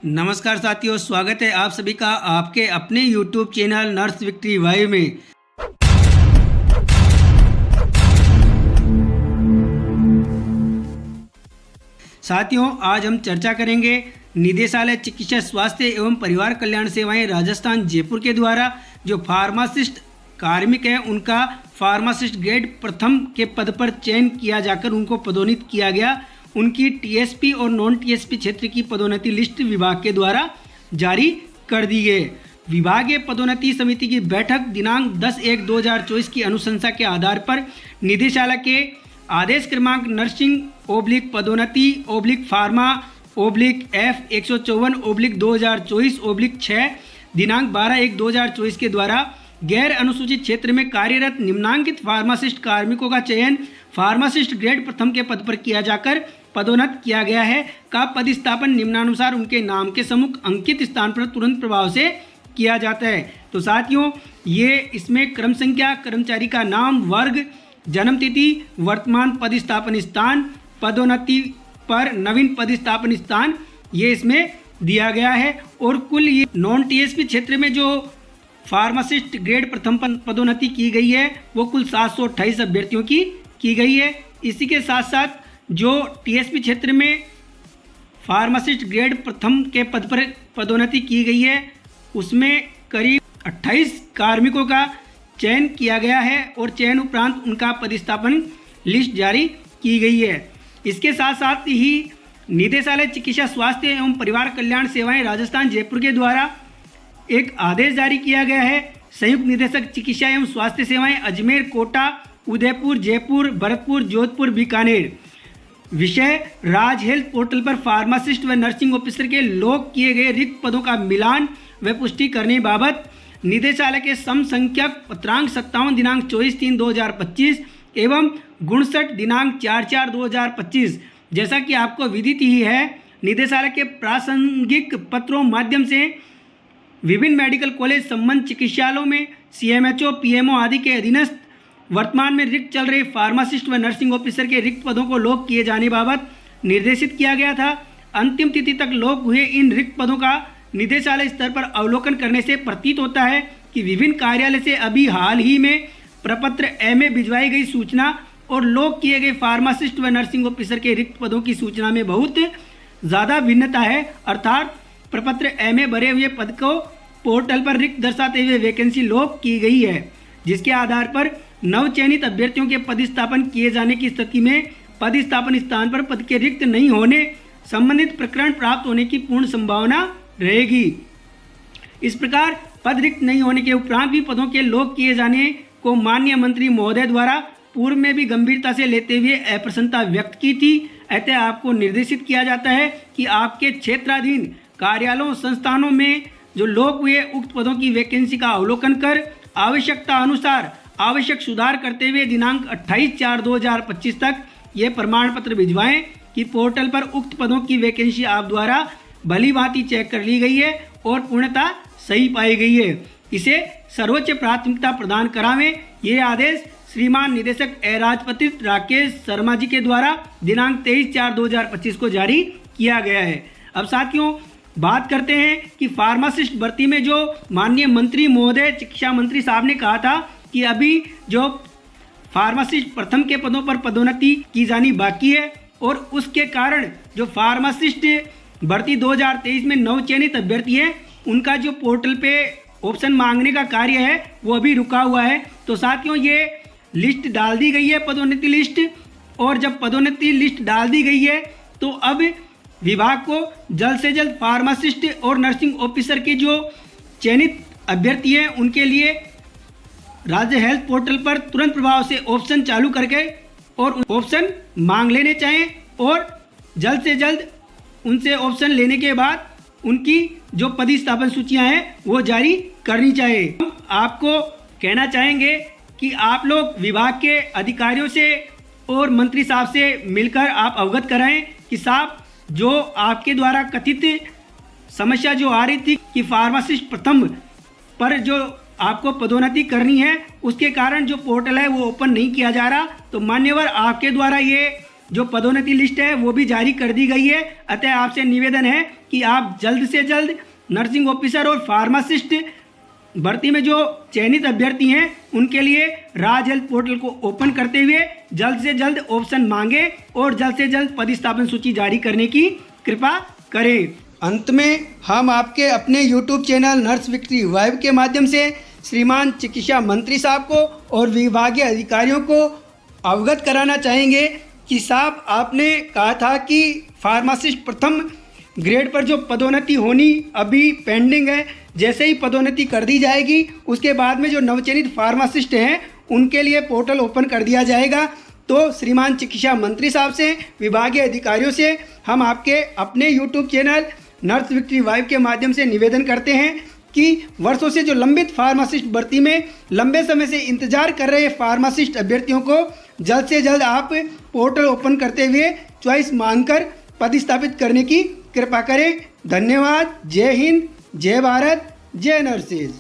नमस्कार साथियों, स्वागत है आप सभी का आपके अपने YouTube चैनल नर्स विक्ट्री वाई में। साथियों, आज हम चर्चा करेंगे निदेशालय चिकित्सा स्वास्थ्य एवं परिवार कल्याण सेवाएं राजस्थान जयपुर के द्वारा जो फार्मासिस्ट कार्मिक हैं उनका फार्मासिस्ट ग्रेड प्रथम के पद पर चयन किया जाकर उनको पदोन्नत किया गया। उनकी टीएसपी और नॉन टीएसपी क्षेत्र की पदोन्नति लिस्ट विभाग के द्वारा जारी कर दी गई। विभागीय पदोन्नति समिति की बैठक दिनांक 10/1/2024 की अनुशंसा के आधार पर निदेशालय के आदेश क्रमांक नर्सिंग पदोन्नति फार्मा F 154/2024/6 दिनांक 12/1/2024 के द्वारा गैर अनुसूचित क्षेत्र में कार्यरत निम्नांकित फार्मासिस्ट कार्मिकों का चयन फार्मासिस्ट ग्रेड प्रथम के पद पर किया जाकर पदोन्नत किया गया है। का पदस्थापन निम्नानुसार उनके नाम के सम्मुख अंकित स्थान पर तुरंत प्रभाव से किया जाता है। तो साथियों, ये इसमें क्रम संख्या, कर्मचारी का नाम, वर्ग, जन्म तिथि, वर्तमान पदस्थापन स्थान, पदोन्नति पर नवीन पदस्थापन स्थान, ये इसमें दिया गया है। और कुल ये नॉन टीएसपी क्षेत्र में जो फार्मासिस्ट ग्रेड प्रथम पदोन्नति की गई है वो कुल 728 अभ्यर्थियों की गई है। इसी के साथ साथ जो टीएसपी क्षेत्र में फार्मासिस्ट ग्रेड प्रथम के पद पर पदोन्नति की गई है उसमें करीब 28 कार्मिकों का चयन किया गया है और चयन उपरांत उनका पदस्थापन लिस्ट जारी की गई है। इसके साथ साथ ही निदेशालय चिकित्सा स्वास्थ्य एवं परिवार कल्याण सेवाएं राजस्थान जयपुर के द्वारा एक आदेश जारी किया गया है। संयुक्त निदेशक चिकित्सा एवं स्वास्थ्य सेवाएं अजमेर, कोटा, उदयपुर, जयपुर, भरतपुर, जोधपुर, बीकानेर। विषय राज हेल्थ पोर्टल पर फार्मासिस्ट व नर्सिंग ऑफिसर के लॉक किए गए रिक्त पदों का मिलान व पुष्टि करने बाबत निदेशालय के सम संख्यक पत्रांक 57 दिनांक 24/3/2025 एवं 59 दिनांक 4/4/2025 जैसा कि आपको विदित ही है, निदेशालय के प्रासंगिक पत्रों माध्यम से विभिन्न मेडिकल कॉलेज संबंध चिकित्सालयों में CMHO, PMO आदि के अधीनस्थ वर्तमान में रिक्त चल रहे फार्मासिस्ट व नर्सिंग ऑफिसर के रिक्त पदों को लॉक किए जाने बाबत निर्देशित किया गया था। अंतिम तिथि तक लॉक हुए इन रिक्त पदों का निदेशालय स्तर पर अवलोकन करने से प्रतीत होता है कि विभिन्न कार्यालय से अभी हाल ही में प्रपत्र में भिजवाई गई सूचना और लॉक किए गए फार्मासिस्ट व नर्सिंग ऑफिसर के रिक्त पदों की सूचना में बहुत ज़्यादा भिन्नता है। अर्थात प्रपत्र में भरे हुए पद को पोर्टल पर रिक्त दर्शाते हुए वैकेंसी लॉक की गई है, जिसके आधार पर नवचयनित अभ्यर्थियों के पदस्थापन किए जाने की स्थिति में पदस्थापन स्थान पर पद के रिक्त नहीं होने संबंधित प्रकरण प्राप्त होने की पूर्ण संभावना रहेगी। इस प्रकार पद रिक्त नहीं होने के उपरांत भी पदों के लॉक किए जाने को माननीय मंत्री महोदय द्वारा पूर्व में भी गंभीरता से लेते हुए अप्रसन्नता व्यक्त की थी। अतः आपको निर्देशित किया जाता है कि आपके क्षेत्राधीन कार्यालयों संस्थानों में जो लॉक हुए उक्त पदों की वैकेंसी का अवलोकन कर आवश्यकता अनुसार आवश्यक सुधार करते हुए दिनांक 28/4/2025 तक ये प्रमाण पत्र भिजवाएं कि पोर्टल पर उक्त पदों की वैकेंसी आप द्वारा भली भांति चेक कर ली गई है और पूर्णतः सही पाई गई है। इसे सर्वोच्च प्राथमिकता प्रदान करावें। ये आदेश श्रीमान निदेशक राजपत्रित राकेश शर्मा जी के द्वारा दिनांक 23/4/2025 को जारी किया गया है। अब साथियों, बात करते हैं कि फार्मासिस्ट भर्ती में जो माननीय मंत्री महोदय शिक्षा मंत्री साहब ने कहा था कि अभी जो फार्मासिस्ट प्रथम के पदों पर पदोन्नति की जानी बाकी है और उसके कारण जो फार्मासिस्ट भर्ती 2023 में नवचयनित अभ्यर्थी है उनका जो पोर्टल पे ऑप्शन मांगने का कार्य है वो अभी रुका हुआ है। तो साथियों, ये लिस्ट डाल दी गई है, पदोन्नति लिस्ट, और जब पदोन्नति लिस्ट डाल दी गई है तो अब विभाग को जल्द से जल्द फार्मासिस्ट और नर्सिंग ऑफिसर के जो चयनित अभ्यर्थी हैं उनके लिए राज्य हेल्थ पोर्टल पर तुरंत प्रभाव से ऑप्शन चालू करके और ऑप्शन मांग लेने चाहिए और जल्द से जल्द उनसे ऑप्शन लेने के बाद उनकी जो पदस्थापन सूचियां हैं वो जारी करनी चाहिए। हम आपको कहना चाहेंगे कि आप लोग विभाग के अधिकारियों से और मंत्री साहब से मिलकर आप अवगत कराएं कि साहब जो आपके द्वारा कथित समस्या जो आ रही थी कि फार्मासिस्ट प्रथम पर जो आपको पदोन्नति करनी है उसके कारण जो पोर्टल है वो ओपन नहीं किया जा रहा, तो मान्यवर आपके द्वारा ये जो पदोन्नति लिस्ट है वो भी जारी कर दी गई है। अतः आपसे निवेदन है कि आप जल्द से जल्द नर्सिंग ऑफिसर और फार्मासिस्ट भर्ती में जो चयनित अभ्यर्थी हैं उनके लिए राज हेल्थ पोर्टल को ओपन करते हुए जल्द से जल्द ऑप्शन मांगे और जल्द से जल्द पदस्थापन सूची जारी करने की कृपा करें। अंत में हम आपके अपने YouTube चैनल नर्स विक्ट्री वाइव के माध्यम से श्रीमान चिकित्सा मंत्री साहब को और विभागीय अधिकारियों को अवगत कराना चाहेंगे कि साहब आपने कहा था कि फार्मासिस्ट प्रथम ग्रेड पर जो पदोन्नति होनी अभी पेंडिंग है, जैसे ही पदोन्नति कर दी जाएगी उसके बाद में जो नवचयनित फार्मासिस्ट हैं उनके लिए पोर्टल ओपन कर दिया जाएगा। तो श्रीमान चिकित्सा मंत्री साहब से, विभागीय अधिकारियों से हम आपके अपने YouTube चैनल नर्स विक्ट्री वाइव के माध्यम से निवेदन करते हैं कि वर्षों से जो लंबित फार्मासिस्ट भर्ती में लंबे समय से इंतजार कर रहे फार्मासिस्ट अभ्यर्थियों को जल्द से जल्द आप पोर्टल ओपन करते हुए चॉइस मांगकर पदस्थापित करने की कृपा करें। धन्यवाद। जय हिंद, जय भारत, जय नर्सेज।